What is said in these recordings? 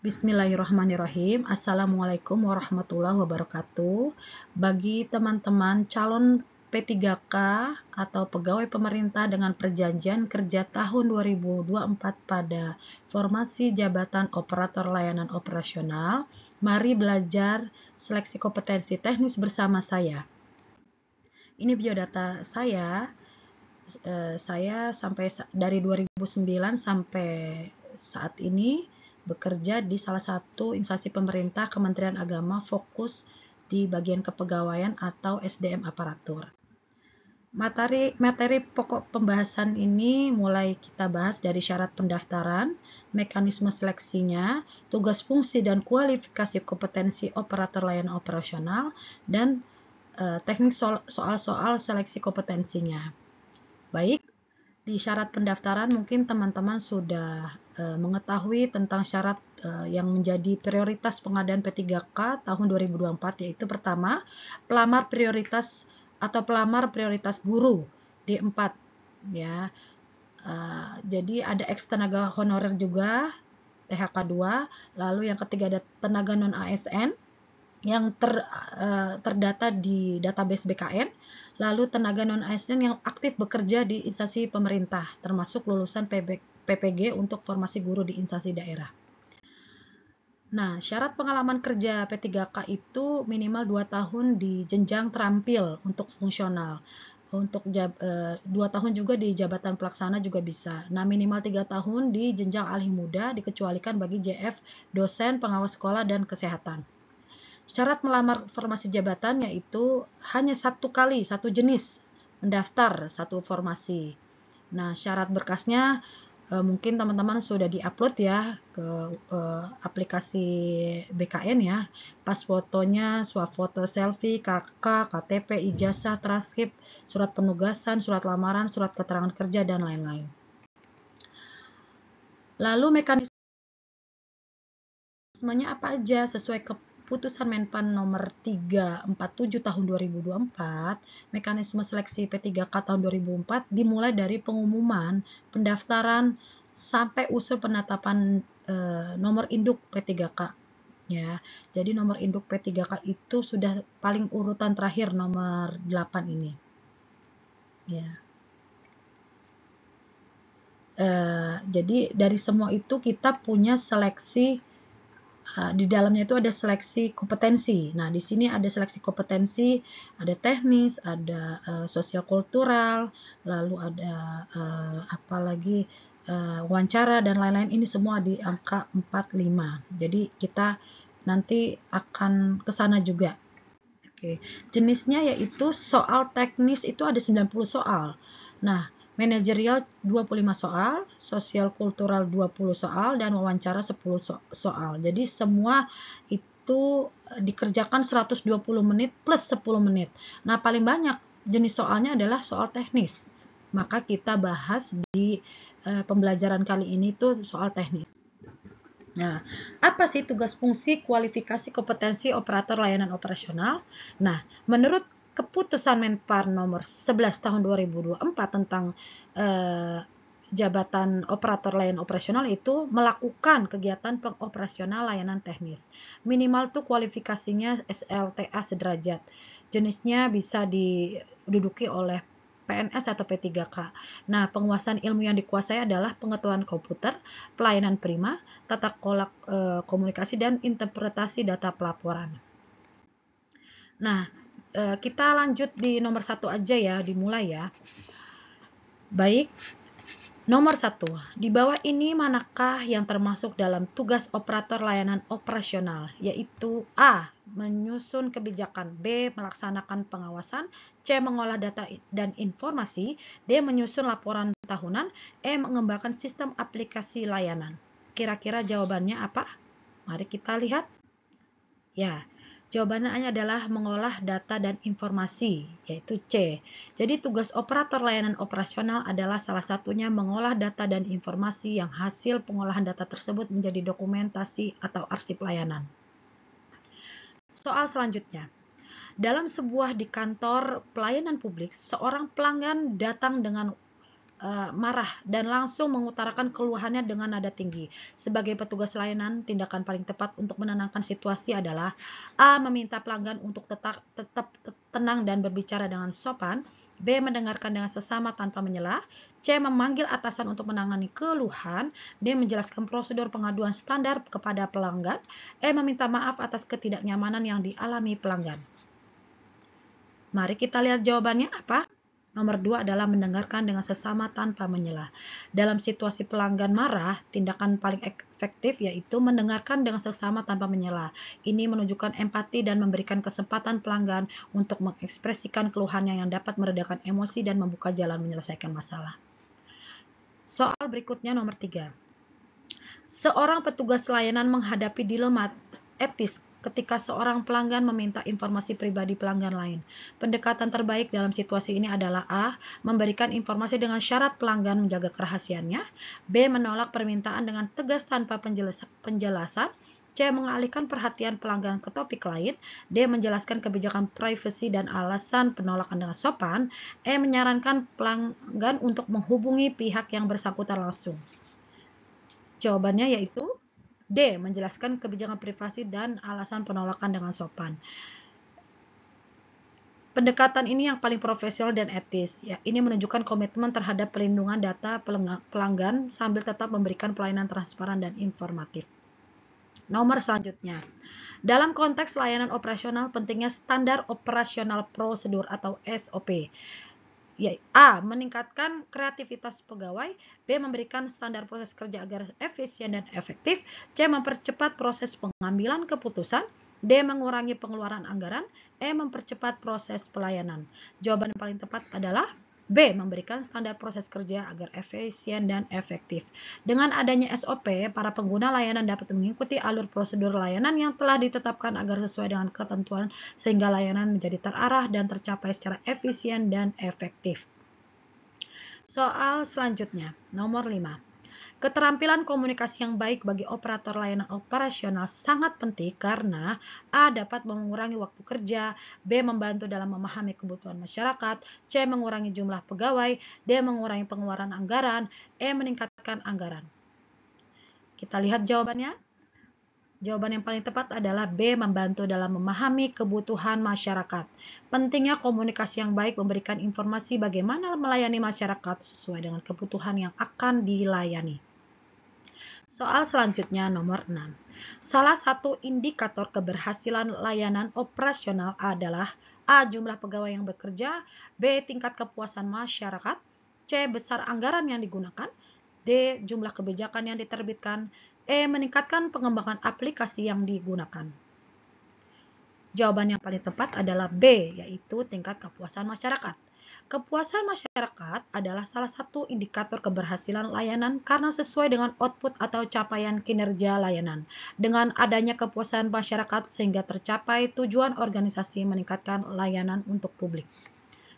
Bismillahirrahmanirrahim. Assalamualaikum warahmatullahi wabarakatuh. Bagi teman-teman calon P3K atau pegawai pemerintah dengan perjanjian kerja tahun 2024 pada formasi jabatan operator layanan operasional, mari belajar seleksi kompetensi teknis bersama saya. Ini biodata saya. Saya dari 2009 sampai saat ini bekerja di salah satu instansi pemerintah Kementerian Agama, fokus di bagian kepegawaian atau SDM aparatur. Materi pokok pembahasan ini mulai kita bahas dari syarat pendaftaran, mekanisme seleksinya, tugas fungsi dan kualifikasi kompetensi operator layanan operasional, dan teknik soal-soal seleksi kompetensinya. Baik, di syarat pendaftaran mungkin teman-teman sudah mengetahui tentang syarat yang menjadi prioritas pengadaan P3K tahun 2024, yaitu pertama, pelamar prioritas guru D4 ya. Jadi ada ex tenaga honorer juga THK 2, lalu yang ketiga ada tenaga non ASN yang terdata di database BKN, lalu tenaga non-ASN yang aktif bekerja di instansi pemerintah, termasuk lulusan PPG untuk formasi guru di instansi daerah. Nah, syarat pengalaman kerja P3K itu minimal 2 tahun di jenjang terampil untuk fungsional. Untuk 2 tahun juga di jabatan pelaksana juga bisa. Nah, minimal 3 tahun di jenjang alih muda dikecualikan bagi JF, dosen, pengawas sekolah, dan kesehatan. Syarat melamar formasi jabatan yaitu hanya satu jenis mendaftar satu formasi. Nah, syarat berkasnya mungkin teman-teman sudah diupload ya ke aplikasi BKN ya. Pas fotonya, swafoto selfie, KK, KTP, ijazah, transkrip, surat penugasan, surat lamaran, surat keterangan kerja, dan lain-lain. Lalu mekanismenya apa aja sesuai Putusan Menpan nomor 347 tahun 2024, mekanisme seleksi P3K tahun 2004 dimulai dari pengumuman pendaftaran sampai usul penetapan nomor induk P3K ya. Jadi nomor induk P3K itu sudah paling urutan terakhir nomor 8 ini. Ya. Jadi dari semua itu kita punya seleksi. Di dalamnya itu ada seleksi kompetensi. Nah, di sini ada seleksi kompetensi, ada teknis, ada sosial kultural, lalu ada apalagi wawancara dan lain-lain. Ini semua di angka 45. Jadi kita nanti akan ke sana juga. Oke. Jenisnya yaitu soal teknis itu ada 90 soal. Nah, manajerial 25 soal, sosial kultural 20 soal, dan wawancara 10 soal. Jadi semua itu dikerjakan 120 menit plus 10 menit. Nah, paling banyak jenis soalnya adalah soal teknis. Maka kita bahas di pembelajaran kali ini tuh soal teknis. Nah, apa sih tugas fungsi kualifikasi kompetensi operator layanan operasional? Nah, menurut Keputusan Menpan nomor 11 tahun 2024 tentang jabatan operator layanan operasional itu melakukan kegiatan pengoperasional layanan teknis. Minimal tuh kualifikasinya SLTA sederajat. Jenisnya bisa diduduki oleh PNS atau P3K. Nah, penguasaan ilmu yang dikuasai adalah pengetahuan komputer, pelayanan prima, tata kelola komunikasi, dan interpretasi data pelaporan. Nah, kita lanjut di nomor 1 aja ya, dimulai ya. Baik, nomor 1. Di bawah ini manakah yang termasuk dalam tugas operator layanan operasional? Yaitu A. Menyusun kebijakan, B. Melaksanakan pengawasan, C. Mengolah data dan informasi, D. Menyusun laporan tahunan, E. Mengembangkan sistem aplikasi layanan. Kira-kira jawabannya apa? Mari kita lihat. Ya, jawabannya adalah mengolah data dan informasi, yaitu C. Jadi tugas operator layanan operasional adalah salah satunya mengolah data dan informasi yang hasil pengolahan data tersebut menjadi dokumentasi atau arsip layanan. Soal selanjutnya. Dalam sebuah di kantor pelayanan publik, seorang pelanggan datang dengan marah dan langsung mengutarakan keluhannya dengan nada tinggi. Sebagai petugas layanan, tindakan paling tepat untuk menenangkan situasi adalah A. Meminta pelanggan untuk tetap tenang dan berbicara dengan sopan. B. Mendengarkan dengan sesama tanpa menyela. C. Memanggil atasan untuk menangani keluhan. D. Menjelaskan prosedur pengaduan standar kepada pelanggan. E. Meminta maaf atas ketidaknyamanan yang dialami pelanggan. Mari kita lihat jawabannya apa? Nomor 2 adalah mendengarkan dengan sesama tanpa menyela. Dalam situasi pelanggan marah, tindakan paling efektif yaitu mendengarkan dengan sesama tanpa menyela. Ini menunjukkan empati dan memberikan kesempatan pelanggan untuk mengekspresikan keluhannya yang dapat meredakan emosi dan membuka jalan menyelesaikan masalah. Soal berikutnya nomor 3. Seorang petugas layanan menghadapi dilema etis ketika seorang pelanggan meminta informasi pribadi pelanggan lain. Pendekatan terbaik dalam situasi ini adalah A. Memberikan informasi dengan syarat pelanggan menjaga kerahasiaannya. B. Menolak permintaan dengan tegas tanpa penjelasan. C. Mengalihkan perhatian pelanggan ke topik lain. D. Menjelaskan kebijakan privasi dan alasan penolakan dengan sopan. E. Menyarankan pelanggan untuk menghubungi pihak yang bersangkutan langsung. Jawabannya yaitu D. Menjelaskan kebijakan privasi dan alasan penolakan dengan sopan. Pendekatan ini yang paling profesional dan etis. Ya, ini menunjukkan komitmen terhadap pelindungan data pelanggan sambil tetap memberikan pelayanan transparan dan informatif. Nomor selanjutnya. Dalam konteks layanan operasional, pentingnya standar operasional prosedur atau SOP. A. Meningkatkan kreativitas pegawai. B. Memberikan standar proses kerja agar efisien dan efektif. C. Mempercepat proses pengambilan keputusan. D. Mengurangi pengeluaran anggaran. E. Mempercepat proses pelayanan. Jawaban yang paling tepat adalah B. Memberikan standar proses kerja agar efisien dan efektif. Dengan adanya SOP, para pengguna layanan dapat mengikuti alur prosedur layanan yang telah ditetapkan agar sesuai dengan ketentuan sehingga layanan menjadi terarah dan tercapai secara efisien dan efektif. Soal selanjutnya, nomor 5. Keterampilan komunikasi yang baik bagi operator layanan operasional sangat penting karena A. Dapat mengurangi waktu kerja, B. Membantu dalam memahami kebutuhan masyarakat, C. Mengurangi jumlah pegawai, D. Mengurangi pengeluaran anggaran, E. Meningkatkan anggaran. Kita lihat jawabannya. Jawaban yang paling tepat adalah B. Membantu dalam memahami kebutuhan masyarakat. Pentingnya komunikasi yang baik memberikan informasi bagaimana melayani masyarakat sesuai dengan kebutuhan yang akan dilayani. Soal selanjutnya nomor 6. Salah satu indikator keberhasilan layanan operasional adalah A. Jumlah pegawai yang bekerja, B. Tingkat kepuasan masyarakat, C. Besar anggaran yang digunakan, D. Jumlah kebijakan yang diterbitkan, E. Meningkatkan pengembangan aplikasi yang digunakan. Jawaban yang paling tepat adalah B, yaitu tingkat kepuasan masyarakat. Kepuasan masyarakat adalah salah satu indikator keberhasilan layanan karena sesuai dengan output atau capaian kinerja layanan. Dengan adanya kepuasan masyarakat sehingga tercapai tujuan organisasi meningkatkan layanan untuk publik.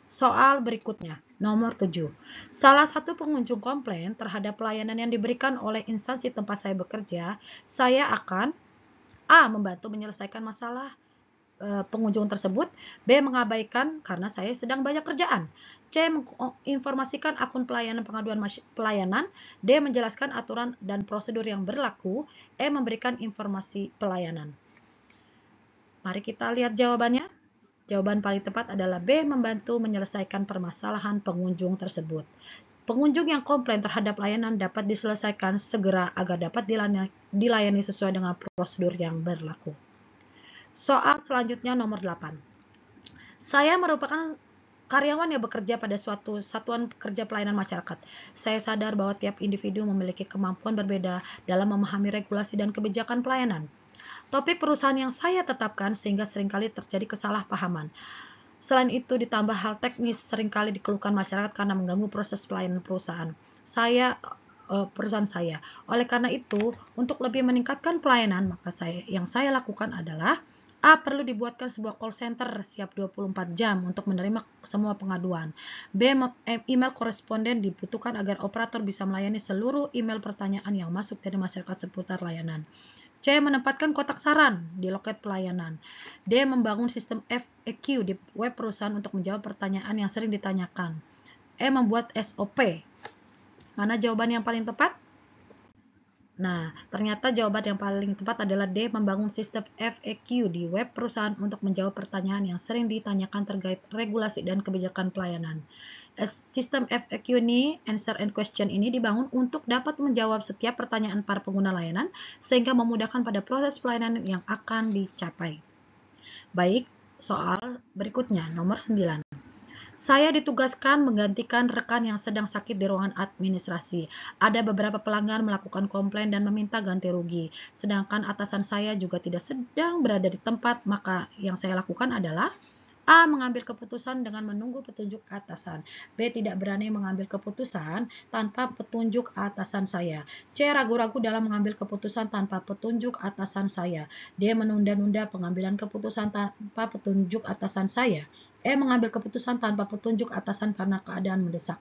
Soal berikutnya, nomor 7. Salah satu pengunjung komplain terhadap pelayanan yang diberikan oleh instansi tempat saya bekerja, saya akan A. Membantu menyelesaikan masalah pengunjung tersebut, B. Mengabaikan karena saya sedang banyak kerjaan, C. Menginformasikan akun pelayanan pengaduan pelayanan, D. Menjelaskan aturan dan prosedur yang berlaku, E. Memberikan informasi pelayanan. Mari kita lihat jawabannya. Jawaban paling tepat adalah B. Membantu menyelesaikan permasalahan pengunjung tersebut. Pengunjung yang komplain terhadap layanan dapat diselesaikan segera agar dapat dilayani sesuai dengan prosedur yang berlaku. Soal selanjutnya nomor 8. Saya merupakan karyawan yang bekerja pada suatu satuan kerja pelayanan masyarakat. Saya sadar bahwa tiap individu memiliki kemampuan berbeda dalam memahami regulasi dan kebijakan pelayanan. Topik perusahaan yang saya tetapkan sehingga seringkali terjadi kesalahpahaman. Selain itu, ditambah hal teknis seringkali dikeluhkan masyarakat karena mengganggu proses pelayanan perusahaan saya. Oleh karena itu, untuk lebih meningkatkan pelayanan, maka yang saya lakukan adalah A. Perlu dibuatkan sebuah call center siap 24 jam untuk menerima semua pengaduan. B. Email koresponden dibutuhkan agar operator bisa melayani seluruh email pertanyaan yang masuk dari masyarakat seputar layanan. C. Menempatkan kotak saran di loket pelayanan. D. Membangun sistem FAQ di web perusahaan untuk menjawab pertanyaan yang sering ditanyakan. E. Membuat SOP Mana jawaban yang paling tepat? Nah, ternyata jawaban yang paling tepat adalah D, membangun sistem FAQ di web perusahaan untuk menjawab pertanyaan yang sering ditanyakan terkait regulasi dan kebijakan pelayanan. Sistem FAQ ini, answer and question ini dibangun untuk dapat menjawab setiap pertanyaan para pengguna layanan sehingga memudahkan pada proses pelayanan yang akan dicapai. Baik, soal berikutnya, nomor 9. Saya ditugaskan menggantikan rekan yang sedang sakit di ruangan administrasi. Ada beberapa pelanggan melakukan komplain dan meminta ganti rugi. Sedangkan atasan saya juga tidak sedang berada di tempat, maka yang saya lakukan adalah A. Mengambil keputusan dengan menunggu petunjuk atasan. B. Tidak berani mengambil keputusan tanpa petunjuk atasan saya. C. Ragu-ragu dalam mengambil keputusan tanpa petunjuk atasan saya. D. Menunda-nunda pengambilan keputusan tanpa petunjuk atasan saya. E. Mengambil keputusan tanpa petunjuk atasan karena keadaan mendesak.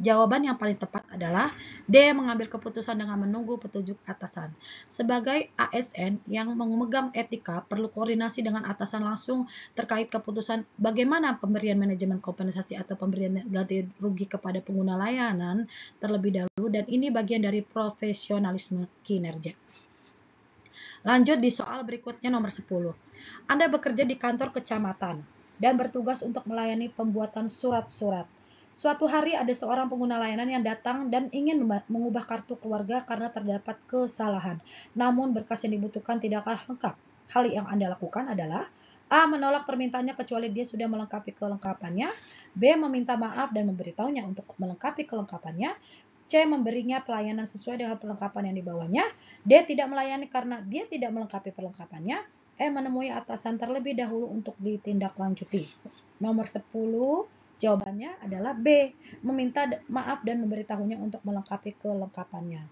Jawaban yang paling tepat adalah D. Mengambil keputusan dengan menunggu petunjuk atasan. Sebagai ASN yang memegang etika, perlu koordinasi dengan atasan langsung terkait keputusan bagaimana pemberian manajemen kompensasi atau pemberian ganti rugi kepada pengguna layanan terlebih dahulu, dan ini bagian dari profesionalisme kinerja. Lanjut di soal berikutnya nomor 10. Anda bekerja di kantor kecamatan dan bertugas untuk melayani pembuatan surat-surat. Suatu hari ada seorang pengguna layanan yang datang dan ingin mengubah kartu keluarga karena terdapat kesalahan. Namun berkas yang dibutuhkan tidaklah lengkap. Hal yang Anda lakukan adalah A. Menolak permintaannya kecuali dia sudah melengkapi kelengkapannya. B. Meminta maaf dan memberitahunya untuk melengkapi kelengkapannya. C. Memberinya pelayanan sesuai dengan perlengkapan yang dibawanya. D. Tidak melayani karena dia tidak melengkapi perlengkapannya. E. Menemui atasan terlebih dahulu untuk ditindaklanjuti. Nomor 10. Jawabannya adalah B. Meminta maaf dan memberitahunya untuk melengkapi kelengkapannya.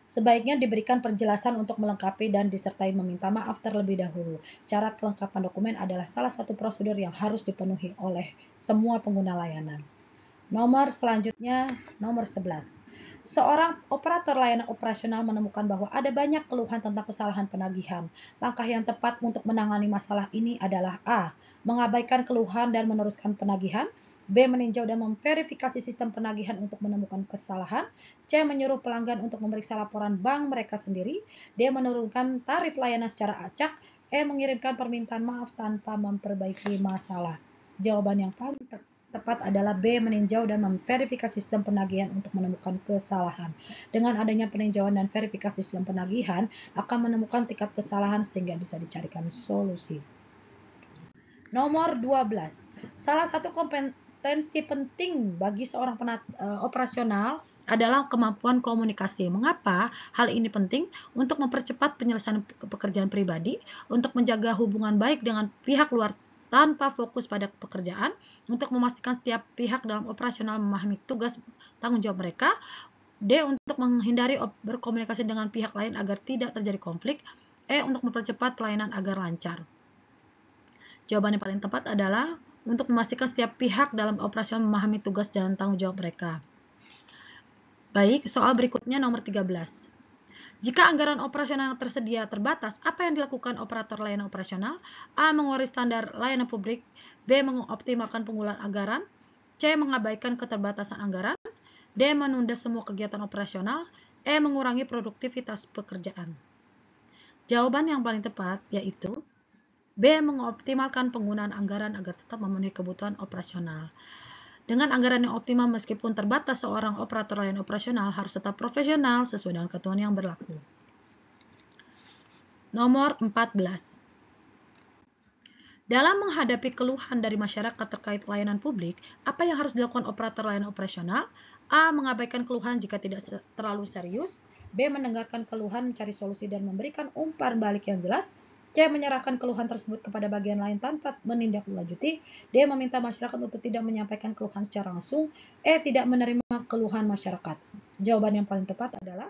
Sebaiknya diberikan penjelasan untuk melengkapi dan disertai meminta maaf terlebih dahulu. Syarat kelengkapan dokumen adalah salah satu prosedur yang harus dipenuhi oleh semua pengguna layanan. Nomor selanjutnya, nomor 11. Seorang operator layanan operasional menemukan bahwa ada banyak keluhan tentang kesalahan penagihan. Langkah yang tepat untuk menangani masalah ini adalah A. Mengabaikan keluhan dan meneruskan penagihan. B. Meninjau dan memverifikasi sistem penagihan untuk menemukan kesalahan. C. Menyuruh pelanggan untuk memeriksa laporan bank mereka sendiri. D. Menurunkan tarif layanan secara acak. E. Mengirimkan permintaan maaf tanpa memperbaiki masalah. Jawaban yang paling tepat adalah B. Meninjau dan memverifikasi sistem penagihan untuk menemukan kesalahan. Dengan adanya peninjauan dan verifikasi sistem penagihan akan menemukan tingkat kesalahan sehingga bisa dicarikan solusi. Nomor 12. Salah satu kompetensi penting bagi seorang operasional adalah kemampuan komunikasi. Mengapa hal ini penting? Untuk mempercepat penyelesaian pekerjaan pribadi, untuk menjaga hubungan baik dengan pihak luar tanpa fokus pada pekerjaan, untuk memastikan setiap pihak dalam operasional memahami tugas tanggung jawab mereka. D. Untuk menghindari berkomunikasi dengan pihak lain agar tidak terjadi konflik. E. Untuk mempercepat pelayanan agar lancar. Jawaban yang paling tepat adalah untuk memastikan setiap pihak dalam operasional memahami tugas dan tanggung jawab mereka. Baik, soal berikutnya nomor 13. Jika anggaran operasional yang tersedia terbatas, apa yang dilakukan operator layanan operasional? A. Mengurangi standar layanan publik. B. Mengoptimalkan penggunaan anggaran. C. Mengabaikan keterbatasan anggaran. D. Menunda semua kegiatan operasional. E. Mengurangi produktivitas pekerjaan. Jawaban yang paling tepat yaitu B. Mengoptimalkan penggunaan anggaran agar tetap memenuhi kebutuhan operasional. Dengan anggaran yang optimal meskipun terbatas, seorang operator layanan operasional harus tetap profesional sesuai dengan ketentuan yang berlaku. Nomor 14. Dalam menghadapi keluhan dari masyarakat terkait layanan publik, apa yang harus dilakukan operator layanan operasional? A. Mengabaikan keluhan jika tidak terlalu serius. B. Mendengarkan keluhan, mencari solusi dan memberikan umpan balik yang jelas. C. Menyerahkan keluhan tersebut kepada bagian lain tanpa menindaklanjuti. D. Meminta masyarakat untuk tidak menyampaikan keluhan secara langsung. E. Tidak menerima keluhan masyarakat. Jawaban yang paling tepat adalah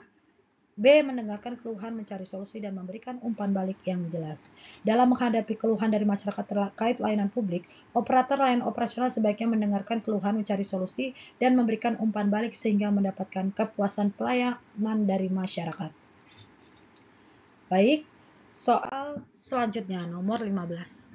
B. Mendengarkan keluhan, mencari solusi dan memberikan umpan balik yang jelas. Dalam menghadapi keluhan dari masyarakat terkait layanan publik, operator layanan operasional sebaiknya mendengarkan keluhan, mencari solusi dan memberikan umpan balik sehingga mendapatkan kepuasan pelayanan dari masyarakat. Baik. Soal selanjutnya nomor 15.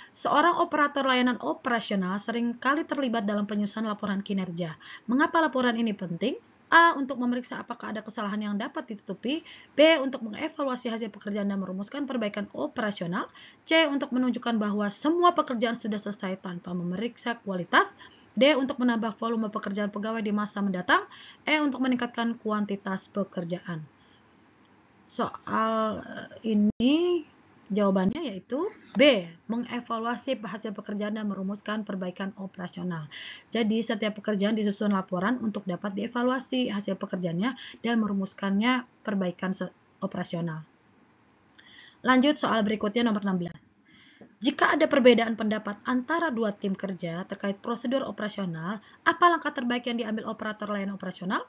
Seorang operator layanan operasional seringkali terlibat dalam penyusunan laporan kinerja. Mengapa laporan ini penting? A. Untuk memeriksa apakah ada kesalahan yang dapat ditutupi. B. Untuk mengevaluasi hasil pekerjaan dan merumuskan perbaikan operasional. C. Untuk menunjukkan bahwa semua pekerjaan sudah selesai tanpa memeriksa kualitas. D. Untuk menambah volume pekerjaan pegawai di masa mendatang. E. Untuk meningkatkan kuantitas pekerjaan. Soal ini jawabannya yaitu B. Mengevaluasi hasil pekerjaan dan merumuskan perbaikan operasional. Jadi setiap pekerjaan disusun laporan untuk dapat dievaluasi hasil pekerjaannya dan merumuskannya perbaikan operasional. Lanjut soal berikutnya nomor 16. Jika ada perbedaan pendapat antara dua tim kerja terkait prosedur operasional, apa langkah terbaik yang diambil operator layanan operasional?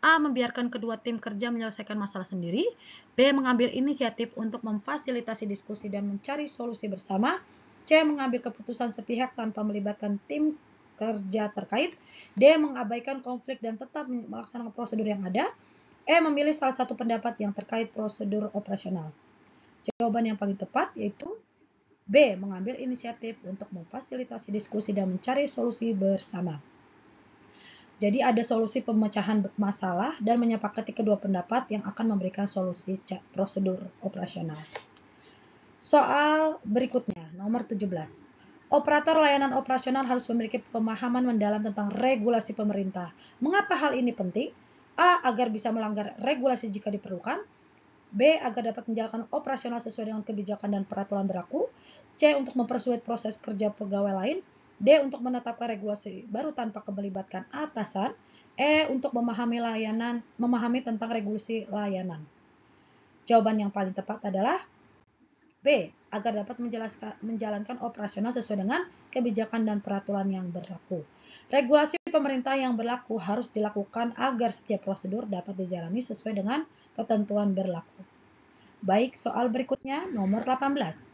A. Membiarkan kedua tim kerja menyelesaikan masalah sendiri. B. Mengambil inisiatif untuk memfasilitasi diskusi dan mencari solusi bersama. C. Mengambil keputusan sepihak tanpa melibatkan tim kerja terkait. D. Mengabaikan konflik dan tetap melaksanakan prosedur yang ada. E. Memilih salah satu pendapat yang terkait prosedur operasional. Jawaban yang paling tepat yaitu B. Mengambil inisiatif untuk memfasilitasi diskusi dan mencari solusi bersama. Jadi ada solusi pemecahan masalah dan menyepakati kedua pendapat yang akan memberikan solusi prosedur operasional. Soal berikutnya, nomor 17. Operator layanan operasional harus memiliki pemahaman mendalam tentang regulasi pemerintah. Mengapa hal ini penting? A. Agar bisa melanggar regulasi jika diperlukan. B. Agar dapat menjalankan operasional sesuai dengan kebijakan dan peraturan berlaku. C. Untuk mempersulit proses kerja pegawai lain. D. Untuk menetapkan regulasi baru tanpa melibatkan atasan. E. Untuk memahami tentang regulasi layanan. Jawaban yang paling tepat adalah B. Agar dapat menjalankan operasional sesuai dengan kebijakan dan peraturan yang berlaku. Regulasi pemerintah yang berlaku harus dilakukan agar setiap prosedur dapat dijalani sesuai dengan ketentuan berlaku. Baik, soal berikutnya nomor 18.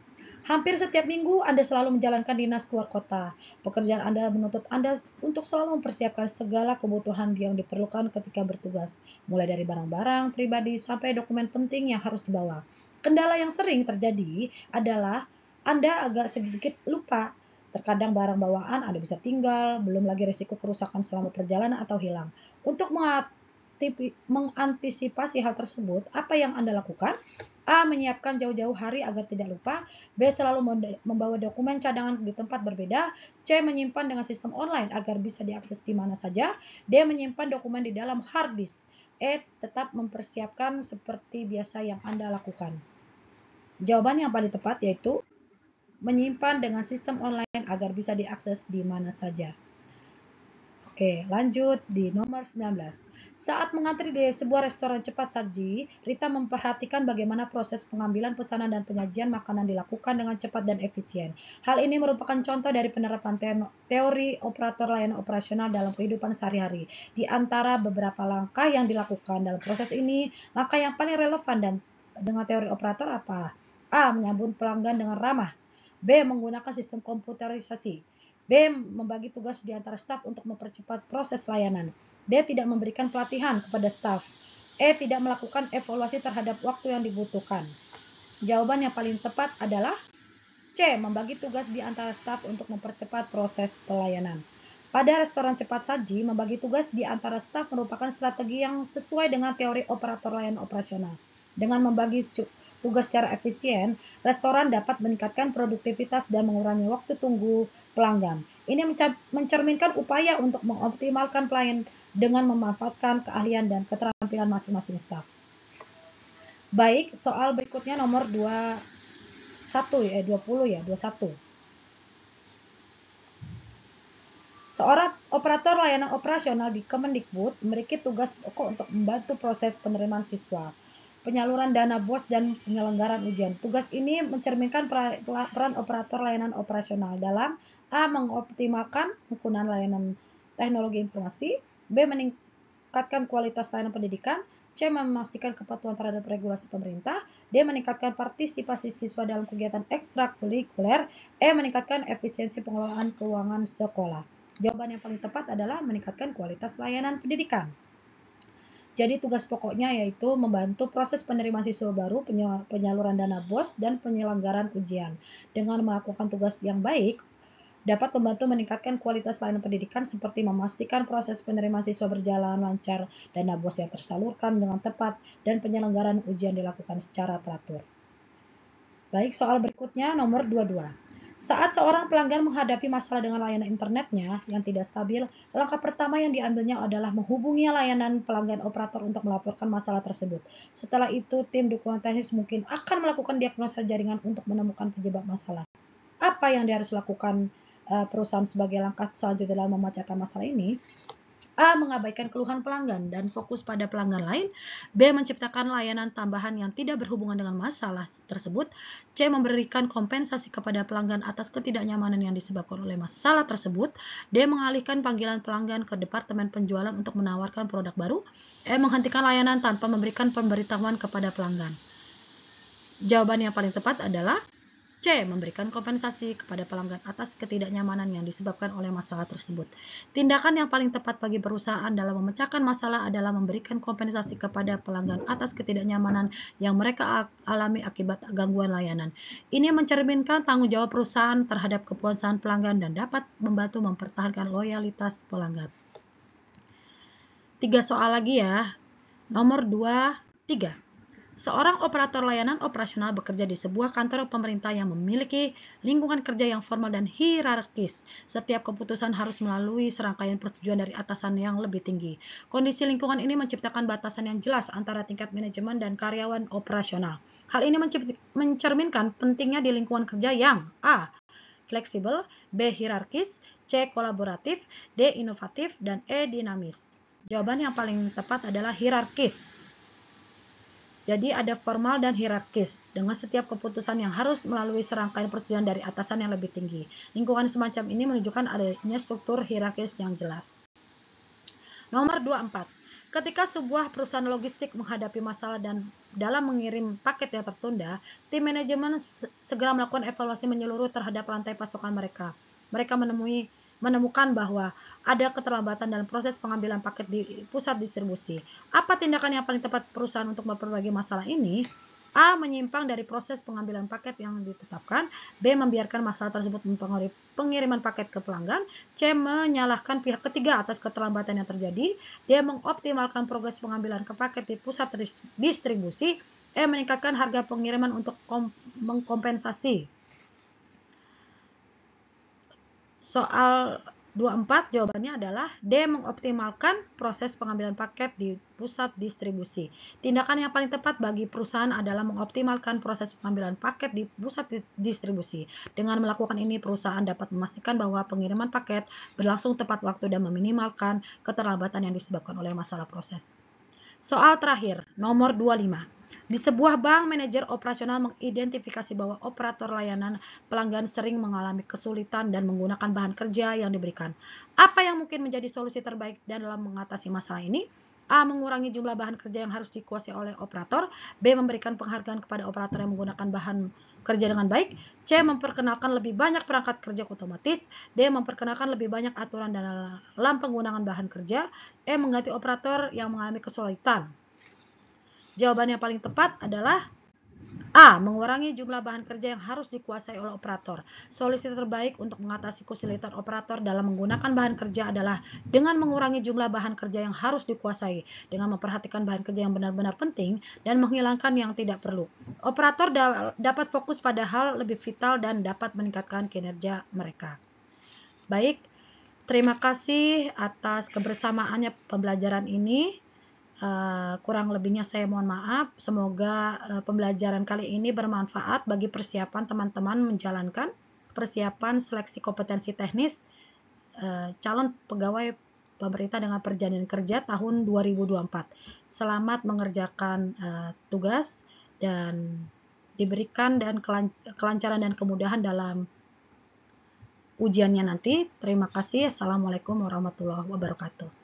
Hampir setiap minggu Anda selalu menjalankan dinas keluar kota. Pekerjaan Anda menuntut Anda untuk selalu mempersiapkan segala kebutuhan yang diperlukan ketika bertugas, mulai dari barang-barang pribadi sampai dokumen penting yang harus dibawa. Kendala yang sering terjadi adalah Anda agak sedikit lupa. Terkadang barang bawaan Anda bisa tinggal, belum lagi risiko kerusakan selama perjalanan atau hilang. Untuk mengantisipasi hal tersebut, apa yang Anda lakukan? A. Menyiapkan jauh-jauh hari agar tidak lupa. B. Selalu membawa dokumen cadangan di tempat berbeda. C. Menyimpan dengan sistem online agar bisa diakses di mana saja. D. Menyimpan dokumen di dalam hard disk. E. Tetap mempersiapkan seperti biasa yang Anda lakukan. Jawaban yang paling tepat yaitu menyimpan dengan sistem online agar bisa diakses di mana saja. Oke, lanjut di nomor 19. Saat mengantri di sebuah restoran cepat saji, Rita memperhatikan bagaimana proses pengambilan pesanan dan penyajian makanan dilakukan dengan cepat dan efisien. Hal ini merupakan contoh dari penerapan teori operator layanan operasional dalam kehidupan sehari-hari. Di antara beberapa langkah yang dilakukan dalam proses ini, langkah yang paling relevan dan dengan teori operator apa? A. Menyambut pelanggan dengan ramah. B. Menggunakan sistem komputerisasi. B. Membagi tugas di antara staf untuk mempercepat proses layanan. D. Tidak memberikan pelatihan kepada staf. E. Tidak melakukan evaluasi terhadap waktu yang dibutuhkan. Jawaban yang paling tepat adalah C. Membagi tugas di antara staf untuk mempercepat proses pelayanan. Pada restoran cepat saji, membagi tugas di antara staf merupakan strategi yang sesuai dengan teori operator layanan operasional. Dengan membagi tugas secara efisien, restoran dapat meningkatkan produktivitas dan mengurangi waktu tunggu pelanggan. Ini mencerminkan upaya untuk mengoptimalkan pelayanan dengan memanfaatkan keahlian dan keterampilan masing-masing staf. Baik, soal berikutnya nomor 21 21. Seorang operator layanan operasional di Kemendikbud memiliki tugas pokok untuk membantu proses penerimaan siswa, penyaluran dana BOS, dan penyelenggaraan ujian. Tugas ini mencerminkan peran operator layanan operasional dalam A. Mengoptimalkan penggunaan layanan teknologi informasi. B. Meningkatkan kualitas layanan pendidikan. C. Memastikan kepatuhan terhadap regulasi pemerintah. D. Meningkatkan partisipasi siswa dalam kegiatan ekstrakurikuler. E. Meningkatkan efisiensi pengelolaan keuangan sekolah. Jawaban yang paling tepat adalah meningkatkan kualitas layanan pendidikan. Jadi tugas pokoknya yaitu membantu proses penerimaan siswa baru, penyaluran dana BOS, dan penyelenggaraan ujian. Dengan melakukan tugas yang baik, dapat membantu meningkatkan kualitas layanan pendidikan seperti memastikan proses penerimaan siswa berjalan lancar, dana BOS yang tersalurkan dengan tepat, dan penyelenggaraan ujian dilakukan secara teratur. Baik, soal berikutnya nomor 22. Saat seorang pelanggan menghadapi masalah dengan layanan internetnya yang tidak stabil, langkah pertama yang diambilnya adalah menghubungi layanan pelanggan operator untuk melaporkan masalah tersebut. Setelah itu, tim dukungan teknis mungkin akan melakukan diagnosa jaringan untuk menemukan penyebab masalah. Apa yang harus lakukan perusahaan sebagai langkah selanjutnya dalam memecahkan masalah ini? A. Mengabaikan keluhan pelanggan dan fokus pada pelanggan lain. B. Menciptakan layanan tambahan yang tidak berhubungan dengan masalah tersebut. C. Memberikan kompensasi kepada pelanggan atas ketidaknyamanan yang disebabkan oleh masalah tersebut. D. Mengalihkan panggilan pelanggan ke departemen penjualan untuk menawarkan produk baru. E. Menghentikan layanan tanpa memberikan pemberitahuan kepada pelanggan. Jawaban yang paling tepat adalah C. Memberikan kompensasi kepada pelanggan atas ketidaknyamanan yang disebabkan oleh masalah tersebut. Tindakan yang paling tepat bagi perusahaan dalam memecahkan masalah adalah memberikan kompensasi kepada pelanggan atas ketidaknyamanan yang mereka alami akibat gangguan layanan. Ini mencerminkan tanggung jawab perusahaan terhadap kepuasan pelanggan dan dapat membantu mempertahankan loyalitas pelanggan. 3 soal lagi ya. Nomor 23. Seorang operator layanan operasional bekerja di sebuah kantor pemerintah yang memiliki lingkungan kerja yang formal dan hierarkis. Setiap keputusan harus melalui serangkaian persetujuan dari atasan yang lebih tinggi. Kondisi lingkungan ini menciptakan batasan yang jelas antara tingkat manajemen dan karyawan operasional. Hal ini mencerminkan pentingnya di lingkungan kerja yang A. Fleksibel, B. Hierarkis, C. Kolaboratif, D. Inovatif, dan E. Dinamis. Jawaban yang paling tepat adalah hierarkis. Jadi ada formal dan hierarkis, dengan setiap keputusan yang harus melalui serangkaian persetujuan dari atasan yang lebih tinggi. Lingkungan semacam ini menunjukkan adanya struktur hierarkis yang jelas. Nomor 24. Ketika sebuah perusahaan logistik menghadapi masalah dan dalam mengirim paket yang tertunda, tim manajemen segera melakukan evaluasi menyeluruh terhadap rantai pasokan mereka. Mereka menemukan bahwa ada keterlambatan dalam proses pengambilan paket di pusat distribusi. Apa tindakan yang paling tepat perusahaan untuk memperbaiki masalah ini? A. Menyimpang dari proses pengambilan paket yang ditetapkan. B. Membiarkan masalah tersebut mempengaruhi pengiriman paket ke pelanggan. C. Menyalahkan pihak ketiga atas keterlambatan yang terjadi. D. Mengoptimalkan progres pengambilan ke paket di pusat distribusi. E. Meningkatkan harga pengiriman untuk mengkompensasi. Soal 24 jawabannya adalah D. Mengoptimalkan proses pengambilan paket di pusat distribusi. Tindakan yang paling tepat bagi perusahaan adalah mengoptimalkan proses pengambilan paket di pusat distribusi. Dengan melakukan ini, perusahaan dapat memastikan bahwa pengiriman paket berlangsung tepat waktu dan meminimalkan keterlambatan yang disebabkan oleh masalah proses. Soal terakhir, nomor 25. Di sebuah bank, manajer operasional mengidentifikasi bahwa operator layanan pelanggan sering mengalami kesulitan dan menggunakan bahan kerja yang diberikan. Apa yang mungkin menjadi solusi terbaik dalam mengatasi masalah ini? A. Mengurangi jumlah bahan kerja yang harus dikuasai oleh operator. B. Memberikan penghargaan kepada operator yang menggunakan bahan kerja dengan baik. C. Memperkenalkan lebih banyak perangkat kerja otomatis. D. Memperkenalkan lebih banyak aturan dalam penggunaan bahan kerja. E. Mengganti operator yang mengalami kesulitan. Jawaban yang paling tepat adalah A. Mengurangi jumlah bahan kerja yang harus dikuasai oleh operator. Solusi terbaik untuk mengatasi kesulitan operator dalam menggunakan bahan kerja adalah dengan mengurangi jumlah bahan kerja yang harus dikuasai, dengan memperhatikan bahan kerja yang benar-benar penting dan menghilangkan yang tidak perlu. Operator dapat fokus pada hal lebih vital dan dapat meningkatkan kinerja mereka. Baik, terima kasih atas kebersamaannya pembelajaran ini. Kurang lebihnya saya mohon maaf. Semoga pembelajaran kali ini bermanfaat bagi persiapan teman-teman menjalankan persiapan seleksi kompetensi teknis calon pegawai pemerintah dengan perjanjian kerja tahun 2024. Selamat mengerjakan tugas dan diberikan dan kelancaran dan kemudahan dalam ujiannya nanti. Terima kasih. Assalamualaikum warahmatullahi wabarakatuh.